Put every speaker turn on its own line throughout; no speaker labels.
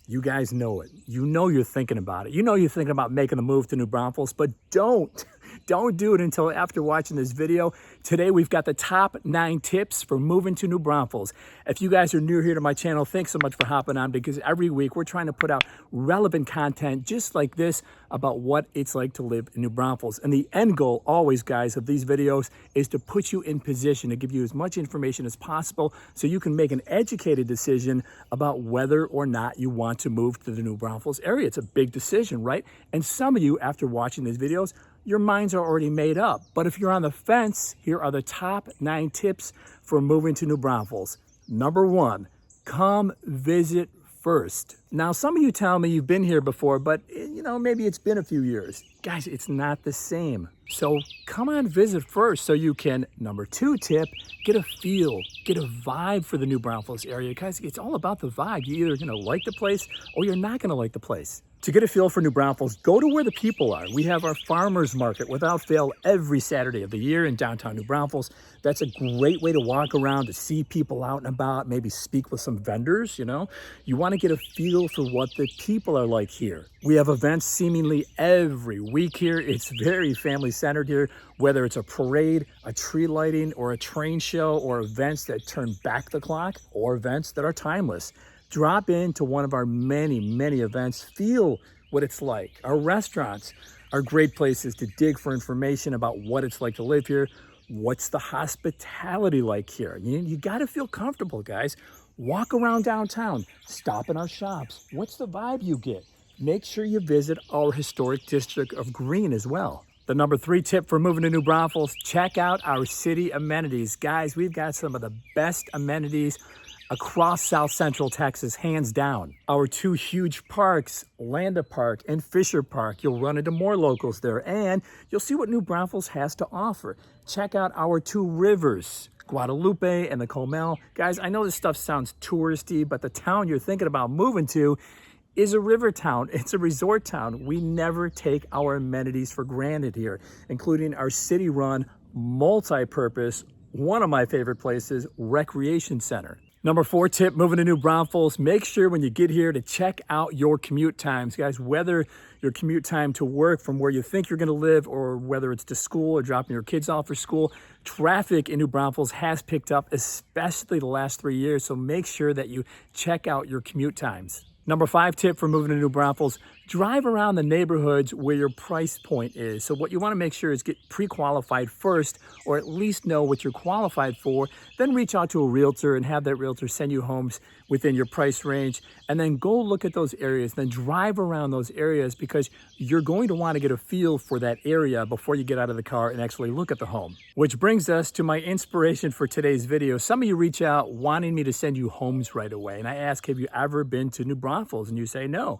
You guys know it. You know you're thinking about it. You know you're thinking about making the move to New Braunfels, but don't. Don't do it until after watching this video. Today, we've got the top 9 tips for moving to New Braunfels. If you guys are new here to my channel, thanks so much for hopping on, because every week we're trying to put out relevant content just like this about what it's like to live in New Braunfels. And the end goal always, guys, of these videos is to put you in position to give you as much information as possible so you can make an educated decision about whether or not you want to move to the New Braunfels area. It's a big decision, right? And some of you, after watching these videos, your minds are already made up. But if you're on the fence, here are the top 9 tips for moving to New Braunfels. Number 1, come visit first. Now, some of you tell me you've been here before, but maybe it's been a few years. Guys, it's not the same. So come on, visit first so you can, number 2 tip, get a feel, get a vibe for the New Braunfels area. Guys, it's all about the vibe. You're either gonna like the place or you're not gonna like the place. To get a feel for New Braunfels, go to where the people are. We have our farmers market without fail every Saturday of the year in downtown New Braunfels. That's a great way to walk around, to see people out and about, maybe speak with some vendors, You want to get a feel for what the people are like here. We have events seemingly every week here. It's very family-centered here, whether it's a parade, a tree lighting, or a train show, or events that turn back the clock, or events that are timeless. Drop into one of our many, many events. Feel what it's like. Our restaurants are great places to dig for information about what it's like to live here. What's the hospitality like here? You got to feel comfortable, guys. Walk around downtown. Stop in our shops. What's the vibe you get? Make sure you visit our historic district of Green as well. The number 3 tip for moving to New Braunfels, check out our city amenities. Guys, we've got some of the best amenities across South Central Texas, hands down. Our 2 huge parks, Landa Park and Fisher Park. You'll run into more locals there, and you'll see what New Braunfels has to offer. Check out our 2 rivers, Guadalupe and the Commute. Guys, I know this stuff sounds touristy, but the town you're thinking about moving to is a river town. It's a resort town. We never take our amenities for granted here, including our city-run, multi-purpose, one of my favorite places, recreation center. Number 4 tip, moving to New Braunfels, make sure when you get here to check out your commute times. Guys, whether your commute time to work from where you think you're gonna live, or whether it's to school or dropping your kids off for school, traffic in New Braunfels has picked up, especially the last 3 years, so make sure that you check out your commute times. Number 5 tip for moving to New Braunfels, drive around the neighborhoods where your price point is. So what you want to make sure is get pre-qualified first, or at least know what you're qualified for, then reach out to a realtor and have that realtor send you homes within your price range, and then go look at those areas, then drive around those areas, because you're going to want to get a feel for that area before you get out of the car and actually look at the home. Which brings us to my inspiration for today's video. Some of you reach out wanting me to send you homes right away, and I ask, have you ever been to New Braunfels? And you say no.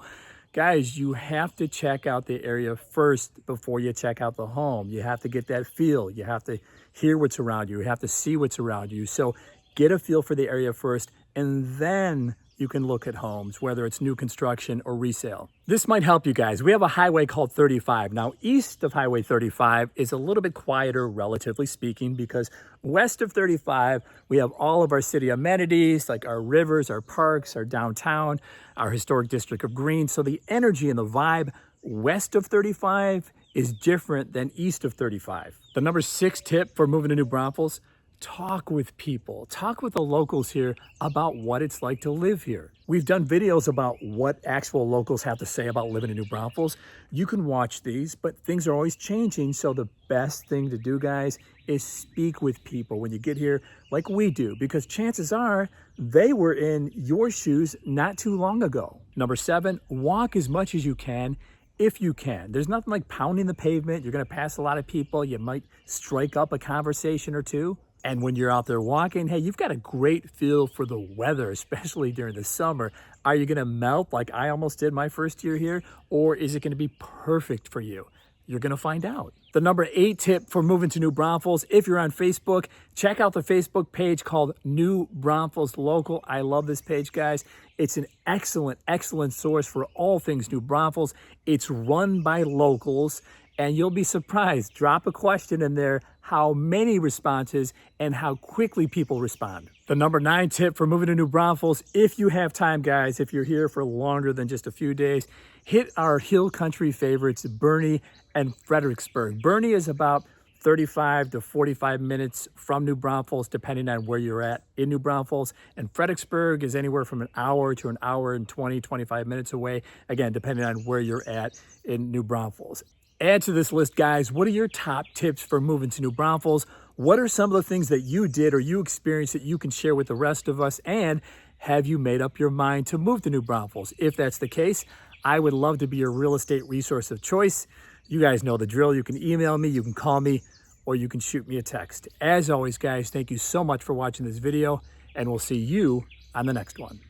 Guys, you have to check out the area first before you check out the home. You have to get that feel. You have to hear what's around you. You have to see what's around you. So get a feel for the area first, and then you can look at homes, whether it's new construction or resale. This might help you guys. We have a highway called 35. Now, east of Highway 35 is a little bit quieter, relatively speaking, because west of 35, we have all of our city amenities, like our rivers, our parks, our downtown, our historic district of Green. So the energy and the vibe west of 35 is different than east of 35. The number 6 tip for moving to New Braunfels, talk with people. Talk with the locals here about what it's like to live here. We've done videos about what actual locals have to say about living in New Braunfels. You can watch these, but things are always changing. So the best thing to do, guys, is speak with people when you get here like we do, because chances are they were in your shoes not too long ago. Number 7, walk as much as you can. If you can. There's nothing like pounding the pavement. You're going to pass a lot of people. You might strike up a conversation or two. And when you're out there walking, hey, you've got a great feel for the weather, especially during the summer. Are you going to melt like I almost did my first year here? Or is it going to be perfect for you? You're going to find out. The number 8 tip for moving to New Braunfels, if you're on Facebook, check out the Facebook page called New Braunfels Local. I love this page, guys. It's an excellent, excellent source for all things New Braunfels. It's run by locals, and you'll be surprised. Drop a question in there. how many responses, and how quickly people respond. The number 9 tip for moving to New Braunfels, if you have time, guys, if you're here for longer than just a few days, hit our hill country favorites, Boerne and Fredericksburg. Boerne is about 35 to 45 minutes from New Braunfels, depending on where you're at in New Braunfels. And Fredericksburg is anywhere from an hour to an hour and 20, 25 minutes away, again, depending on where you're at in New Braunfels. Add to this list, guys, what are your top tips for moving to New Braunfels? What are some of the things that you did or you experienced that you can share with the rest of us? And have you made up your mind to move to New Braunfels? If that's the case, I would love to be your real estate resource of choice. You guys know the drill. You can email me, you can call me, or you can shoot me a text. As always, guys, thank you so much for watching this video, and we'll see you on the next one.